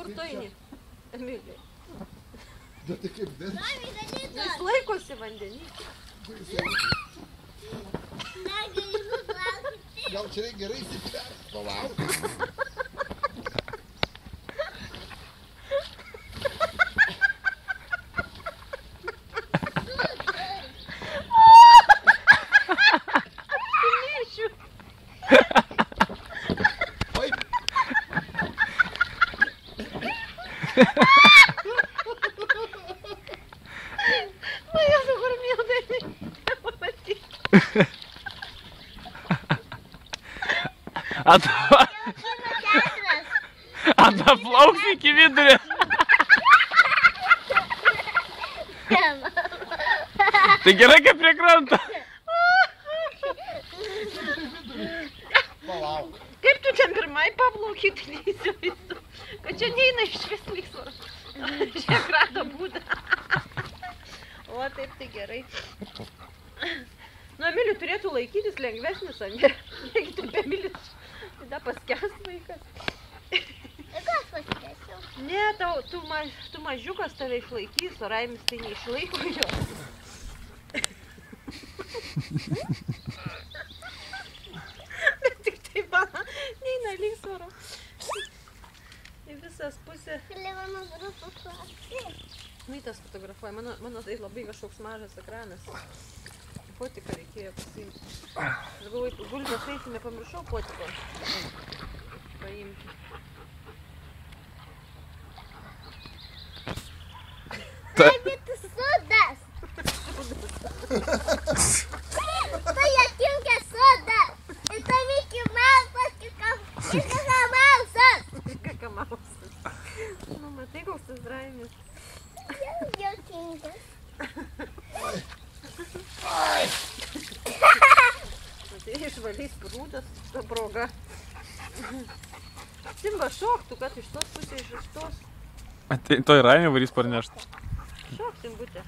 Kur tu eini? Emilija. Bet tai kaip dar? Jis laikosi vandenį. Gal čia reikia gerai įsitverti, palauk. Atplauks iki vidurio. Tai gerai kaip prie kranto. Palauk. Kaip tu ten pirmai paplaukit, neįsivaizduoju. Kad čia neina iš vis lygsvar. Čia krado būda. O taip tai gerai. Nu, Emiliu turėtų laikytis lengvesnis, Andė. Negi tu be Emilius. Tada paskęs vaikas. Kas paskęsiu? Ne, tu mažiukas tave išlaikys, o Raimis tai neišlaiko jo. Bet tik tai mano neina lygsvaro. Į visas pusę. Mytas fotografuoja. Mano tai labai kažkoks mažas ekranas. Potiką reikėjo pasiimti. Aš galvoju, gulbės eiti nepamiršau potiko paimti. Tai būtų sodas. Tai juokingas sodas. Ir tai Mickey Mouse, kakamausas. Kakamausas. Nu, matai, koks tas Raimis. Juokingas. Tai išvalys prūdas ta proga. Simba, šok, tu kad iš tos pusės, iš tos. Tai Raimė varys parnešt. Šok, Simbutė.